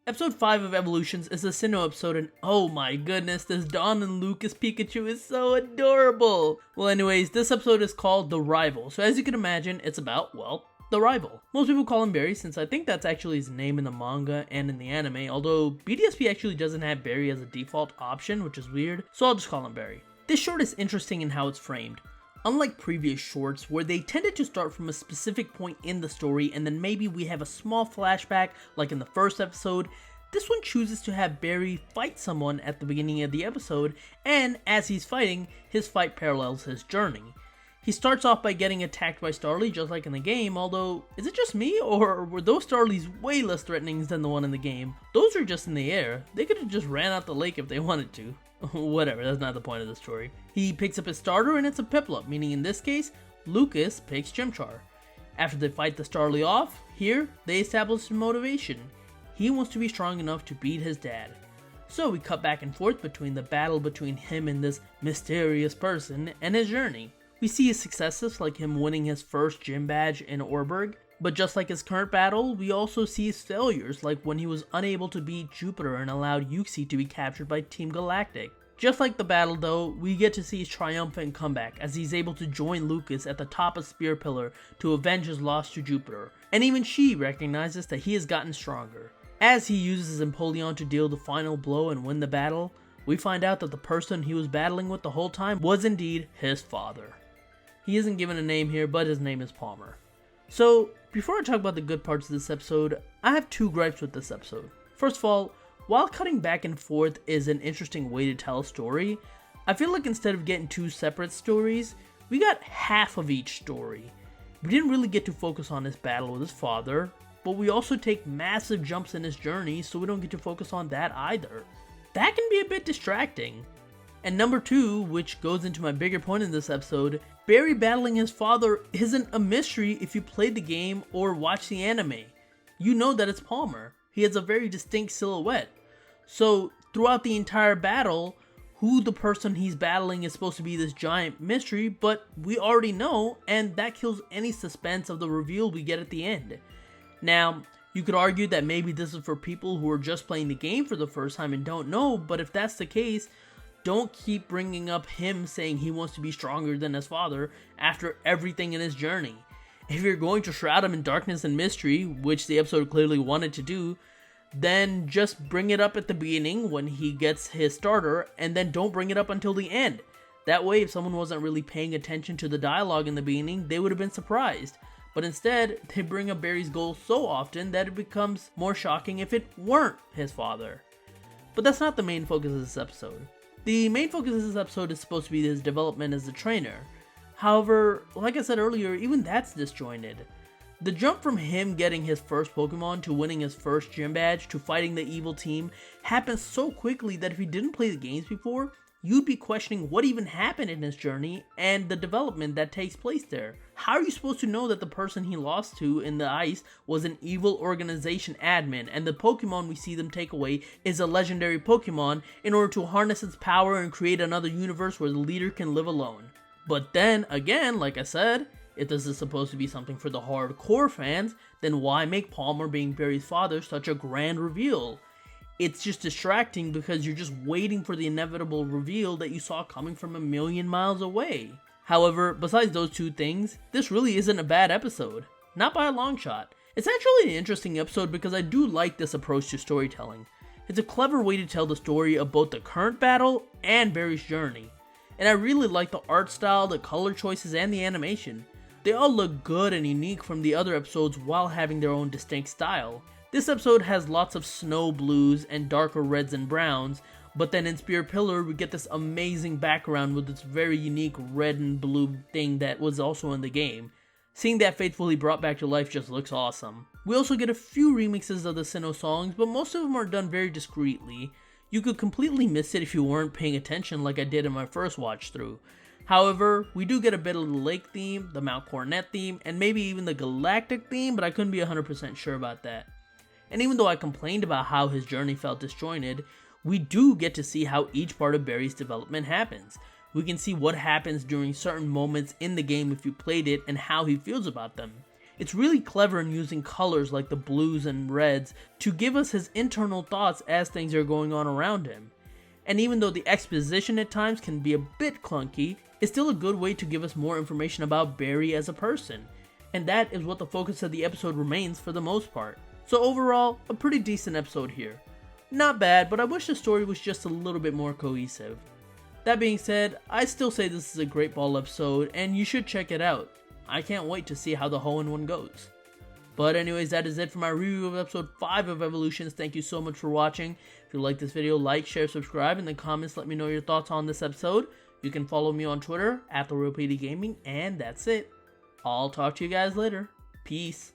Episode 5 of Evolutions is the Sinnoh episode, and oh my goodness, this Dawn and Lucas Pikachu is so adorable! Well anyways, this episode is called The Rival, so as you can imagine, it's about, well, the rival. Most people call him Barry, since I think that's actually his name in the manga and in the anime, although BDSP actually doesn't have Barry as a default option, which is weird, so I'll just call him Barry. This short is interesting in how it's framed. Unlike previous shorts, where they tended to start from a specific point in the story and then maybe we have a small flashback like in the first episode, this one chooses to have Barry fight someone at the beginning of the episode, and as he's fighting, his fight parallels his journey. He starts off by getting attacked by Starly just like in the game, although, is it just me, or were those Starlies way less threatening than the one in the game? Those are just in the air. They could have just ran out the lake if they wanted to. Whatever, that's not the point of the story. He picks up his starter and it's a Piplup, meaning in this case, Lucas picks Chimchar. After they fight the Starly off, here, they establish some motivation. He wants to be strong enough to beat his dad. So we cut back and forth between the battle between him and this mysterious person and his journey. We see his successes like him winning his first gym badge in Orberg, but just like his current battle, we also see his failures like when he was unable to beat Jupiter and allowed Yuxi to be captured by Team Galactic. Just like the battle though, we get to see his triumphant comeback as he's able to join Lucas at the top of Spear Pillar to avenge his loss to Jupiter, and even she recognizes that he has gotten stronger. As he uses Empoleon to deal the final blow and win the battle, we find out that the person he was battling with the whole time was indeed his father. He isn't given a name here, but his name is Palmer. So, before I talk about the good parts of this episode, I have two gripes with this episode. First of all, while cutting back and forth is an interesting way to tell a story, I feel like instead of getting two separate stories, we got half of each story. We didn't really get to focus on his battle with his father, but we also take massive jumps in his journey, so we don't get to focus on that either. That can be a bit distracting. And number two, which goes into my bigger point in this episode, Barry battling his father isn't a mystery if you played the game or watched the anime. You know that it's Palmer. He has a very distinct silhouette. So throughout the entire battle, who the person he's battling is supposed to be this giant mystery, but we already know, and that kills any suspense of the reveal we get at the end. Now, you could argue that maybe this is for people who are just playing the game for the first time and don't know, but if that's the case, don't keep bringing up him saying he wants to be stronger than his father after everything in his journey. If you're going to shroud him in darkness and mystery, which the episode clearly wanted to do, then just bring it up at the beginning when he gets his starter, and then don't bring it up until the end. That way, if someone wasn't really paying attention to the dialogue in the beginning, they would have been surprised. But instead, they bring up Barry's goals so often that it becomes more shocking if it weren't his father. But that's not the main focus of this episode. The main focus of this episode is supposed to be his development as a trainer. However, like I said earlier, even that's disjointed. The jump from him getting his first Pokemon to winning his first gym badge to fighting the evil team happens so quickly that if you didn't play the games before, you'd be questioning what even happened in his journey and the development that takes place there. How are you supposed to know that the person he lost to in the ice was an evil organization admin and the Pokemon we see them take away is a legendary Pokemon in order to harness its power and create another universe where the leader can live alone? But then, again, like I said, if this is supposed to be something for the hardcore fans, then why make Palmer being Barry's father such a grand reveal? It's just distracting because you're just waiting for the inevitable reveal that you saw coming from a million miles away. However, besides those two things, this really isn't a bad episode. Not by a long shot. It's actually an interesting episode because I do like this approach to storytelling. It's a clever way to tell the story of both the current battle and Barry's journey. And I really like the art style, the color choices, and the animation. They all look good and unique from the other episodes while having their own distinct style. This episode has lots of snow blues and darker reds and browns, but then in Spear Pillar we get this amazing background with this very unique red and blue thing that was also in the game. Seeing that faithfully brought back to life just looks awesome. We also get a few remixes of the Sinnoh songs, but most of them are done very discreetly. You could completely miss it if you weren't paying attention like I did in my first watch through. However, we do get a bit of the lake theme, the Mount Coronet theme, and maybe even the Galactic theme, but I couldn't be 100% sure about that. And even though I complained about how his journey felt disjointed, we do get to see how each part of Barry's development happens. We can see what happens during certain moments in the game if you played it and how he feels about them. It's really clever in using colors like the blues and reds to give us his internal thoughts as things are going on around him. And even though the exposition at times can be a bit clunky, it's still a good way to give us more information about Barry as a person. And that is what the focus of the episode remains for the most part. So overall, a pretty decent episode here. Not bad, but I wish the story was just a little bit more cohesive. That being said, I still say this is a great ball episode and you should check it out. I can't wait to see how the hole-in-one goes. But anyways, that is it for my review of episode 5 of Evolutions. Thank you so much for watching. If you like this video, like, share, subscribe. In the comments, let me know your thoughts on this episode. You can follow me on Twitter, @PdGaming, and that's it. I'll talk to you guys later. Peace.